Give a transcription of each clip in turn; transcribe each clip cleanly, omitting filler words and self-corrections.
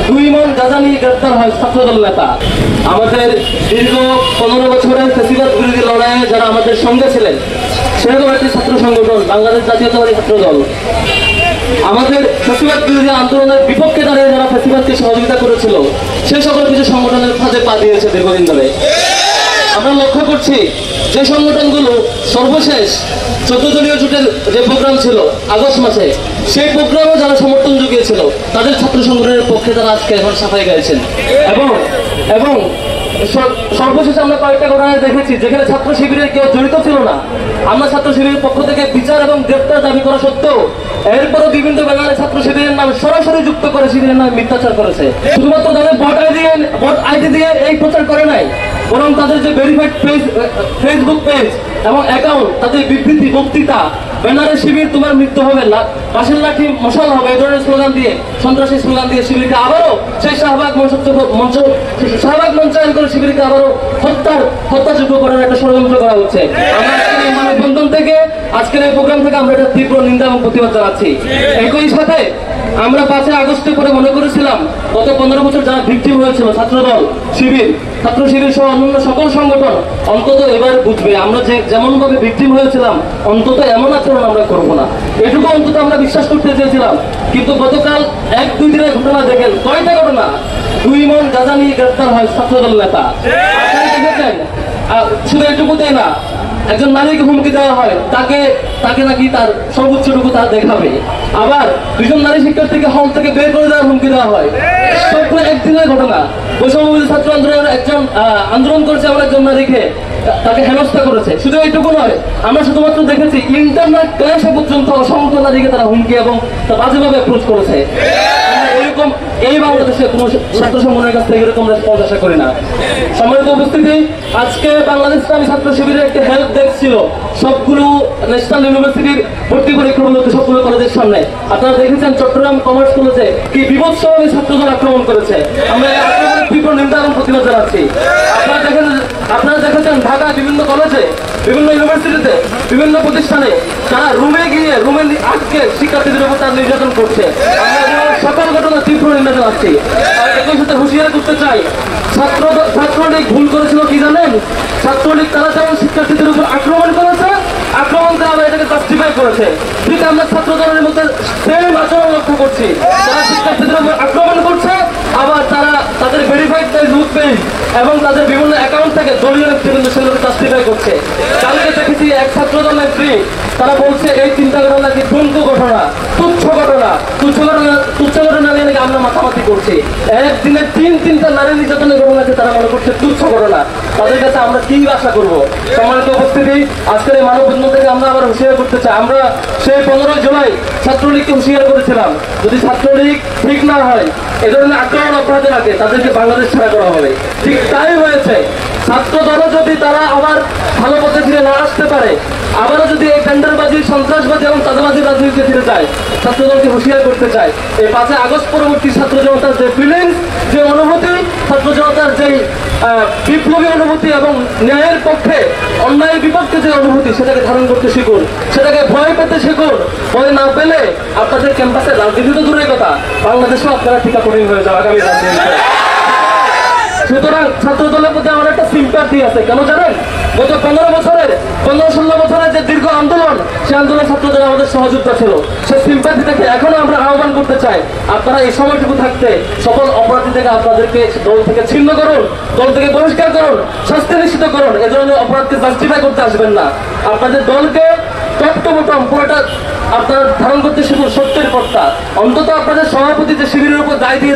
2 মণ গাঁজা নিয়ে গ্রেপ্তার হয় ছাত্রদল নেতা। আমাদের দীর্ঘ 15 বছরের ফ্যাসিবাদ বিরোধী লড়াইয়ে যারা আমাদের সঙ্গে ছিলেন, সেরকম একটি ছাত্র সংগঠন বাংলাদেশ জাতীয়তাবাদী ছাত্রদল আমাদের ফ্যাসিবাদ বিরোধী আন্দোলনের বিপক্ষে দাঁড়িয়ে যারা ফ্যাসিবাদকে সহযোগিতা করেছিল, সেই সকল কিছু সংগঠনের ফাঁদে পা দিয়েছে দীর্ঘদিন ধরে। আমরা লক্ষ্য করছি যে সংগঠনগুলো সর্বশেষ 14 দলীয় জোটের যে প্রোগ্রাম ছিল আগস্ট মাসে, সেই প্রোগ্রামে যারা সমর্থন জুগিয়েছিল তাদের ছাত্র সংগঠনের পক্ষে তারা আজকে এখন সাফাই গাইছেন। এবং সর্বশেষে আমরা কয়েকটা ঘটনা দেখেছি যেখানে ছাত্র শিবিরের কেউ জড়িত ছিল না। আমরা ছাত্র শিবিরের পক্ষ থেকে বিচার এবং গ্রেপ্তার দাবি করা সত্ত্বেও এরপরও বিভিন্ন ব্যানারে ছাত্র শিবিরের নাম সরাসরি যুক্ত করে শিবিরের নামে মিথ্যাচার করেছে। শুধুমাত্র তাদের ভোট আইডি দিয়ে এই প্রচার করে নাই, বরং তাদের যে ভেরিফাইড পেজ, ফেসবুক পেজ এবং অ্যাকাউন্ট, তাদের বিবৃতি, বক্তৃতা, ব্যানারে শিবির তোমার মৃত্যু হবে, পাশের লাঠি মশাল হবে, এই ধরনের স্লোগান দিয়ে, সন্ত্রাসী স্লোগান দিয়ে শিবিরকে আবারও সেই শাহবাগ মঞ্চায়ন করে শিবিরকে আবারও হত্যাযোগ্য করার একটা ষড়যন্ত্র করা হচ্ছে। আমরা এই মানববন্ধন থেকে, আজকের এই প্রোগ্রাম থেকে আমরা একটা তীব্র নিন্দা এবং প্রতিবাদ জানাচ্ছি। একই সাথে আমরা 5 আগস্টের পরে মনে করেছিলাম গত 15 বছর যারা ভিকটিম হয়েছিল ছাত্রদল, শিবির, ছাত্র শিবির সহ অন্যান্য সকল সংগঠন অন্তত এবার বুঝবে আমরা যেমন ভাবে ভিকটিম হয়েছিলাম অন্তত এমন আচরণ আমরা করবো না, এটুকু অন্তত আমরা বিশ্বাস করতে চেয়েছিলাম। কিন্তু গতকাল 1-2 দিনের ঘটনা দেখেন, কয়টা ঘটনা, 2 মণ গাঁজা নিয়ে গ্রেপ্তার হয় ছাত্রদল নেতা। দেখেছেন, শুধু এটুকুতেই না, একজন নারীকে হুমকি দেওয়া হয়, তাকে নাকি তার সর্বোচ্চটুকু তার দেখাবে। আবার 2জন নারী শিক্ষার্থীকে হল থেকে বের করে দেওয়ার হুমকি দেওয়া হয়। সবগুলো একদিনের ঘটনা। বৈষম্যবিরোধী ছাত্র আন্দোলনের একজন আন্দোলন করেছে, আমার একজন নারীকে তাকে হেনস্থা করেছে। শুধু এইটুকু নয়, আমরা শুধুমাত্র দেখেছি ইন্টারনেট ক্লাসে পর্যন্ত অসংখ্য নারীকে তারা হুমকি এবং বাজেভাবে অ্যাপ্রোচ করেছে। এরকম এই বাংলাদেশে কোনো ছাত্র সংগঠনের কাছ থেকে এরকম রেসপন্স আশা করি না। সম্মানিত উপস্থিতি, আজকে বাংলাদেশ ইসলামী ছাত্র শিবিরের একটি হেল্প ডেস্ক ছিল সবগুলো ন্যাশনাল ইউনিভার্সিটির ভর্তি পরীক্ষাগুলোতে, সবগুলো কলেজের সামনে। আপনারা দেখেছেন চট্টগ্রাম কমার্স কলেজে কি বিভৎসভাবে ছাত্রদল আক্রমণ করেছে। আমরা এই আক্রমণের তীব্র নিন্দা এবং প্রতিবাদ জানাচ্ছি। আপনারা দেখেছেন ঢাকা বিভিন্ন কলেজে, বিভিন্ন ইউনিভার্সিটিতে, বিভিন্ন প্রতিষ্ঠানে তারা রুমে গিয়ে রুমে আটকে শিক্ষার্থীদের উপর তার নির্যাতন করছে। আমরা সকল ঘটনা তীব্র নিন্দা জানাচ্ছি। আর একই সাথে হুঁশিয়ার করতে চাই, ছাত্রলীগ ভুল করেছিল কি জানেন? ছাত্রলীগ তারা যেমন শিক্ষার্থীদের উপর আক্রমণ করেছে, আক্রমণ করে আবার এটাকে জাস্টিফাই করেছে। ঠিক আমরা ছাত্র দলের মধ্যে সেম আচরণ লক্ষ্য করছি। তারা শিক্ষার্থীদের উপর আক্রমণ করছে, আবার তারা তাদের ভেরিফাইড ফেসবুক পেজ এবং তাদের বিভিন্ন অ্যাকাউন্ট থেকে দলীয় নেতৃবৃন্দ সেগুলোকে জাস্টিফাই করছে। কালকে দেখেছি এক ছাত্রদল নেত্রী, তারা বলছে এই চিন্তা ঘটনা নাকি ঠুনকো ঘটনা, তুচ্ছ ঘটনা নিয়ে নাকি আমরা মাথামাতি করছি। একদিনে 3-3টা নারী নির্যাতনের ঘটনাকে তারা মনে করছে তুচ্ছ ঘটনা। তাদের কাছে আমরা কি আশা করবো? সম্মানিত উপস্থিতি, আজকের এই মানববন্ধন থেকে আমরা আবার হুঁশিয়ার করতে চাই। আমরা সেই 15 জুলাই ছাত্রলীগকে হুঁশিয়ার করেছিলাম, যদি ছাত্রলীগ ঠিক না হয়, এ ধরনের আক্রমণ অব্যাহত রাখে, তাদেরকে বাংলাদেশ ছাড়া করা হবে। ঠিক তাই হয়েছে। ছাত্র দলও যদি তারা আবার ভালো পথে ফিরে না আসতে পারে, আবারও যদি এই টেন্ডারবাজি, সন্ত্রাসবাদী এবং চাঁদাবাজির রাজনীতিতে ফিরে যায়, ছাত্রদলকে হুঁশিয়ার করতে চায় এই 5 আগস্ট পরবর্তী ছাত্র জনতার যে ফিলিংস, যে অনুভূতি, ছাত্র জনতার যে বিপ্লবী অনুভূতি এবং ন্যায়ের পক্ষে অন্যায়ের বিপক্ষে যে অনুভূতি, সেটাকে ধারণ করতে শিখুন, সেটাকে ভয় পেতে শিখুন। ভয় না পেলে আপনাদের ক্যাম্পাসে রাজনীতি তো দূরের কথা, বাংলাদেশেও আপনারা টিকা কঠিন হয়ে যাবে আগামী রাজনীতিতে। সুতরাং ছাত্র দলের প্রতি আমার একটা সিম্প্যাথি আছে। কেন জানেন? গত 15-16 বছরের যে দীর্ঘ আন্দোলন, সে আন্দোলন ছাত্রদের আমাদের সহযোগিতা ছিল। সেই সিম্প্যাথি থেকে এখনো আমরা আহ্বান করতে চাই, আপনারা এই সময়টুকু থাকতে সকল অপরাধী থেকে আপনাদেরকে দল থেকে ছিন্ন করুন, দল থেকে বহিষ্কার করুন, শাস্তি নিশ্চিত করুন। এ ধরনের অপরাধকে জাস্টিফাই করতে আসবেন না। আপনাদের দলকে টপ টু বটম পুরোটা আপনারা ধারণ করতে শিখুন সত্যের পথটা। অন্তত আপনাদের সভাপতি যে শিবিরের উপর দায় দিয়ে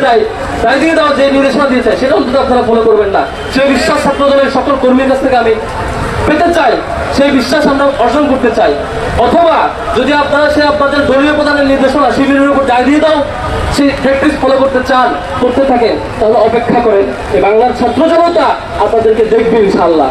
দেওয়া যে নির্দেশনা দিয়েছে, সেটা অন্তত আপনারা ফলো করবেন না। সেই বিশ্বাস ছাত্র দলের সকল কর্মীর কাছ থেকে আমি পেতে চাই, সেই বিশ্বাস আমরা অর্জন করতে চাই। অথবা যদি আপনারা আপনাদের দলীয় প্রধানের নির্দেশনা শিবিরের উপর দায় দিয়ে দাও, সেই প্র্যাকটিস ফলো করতে থাকেন, তাহলে অপেক্ষা করেন, এই বাংলার ছাত্র জনতা আপনাদেরকে দেখবে ইনশাআল্লাহ।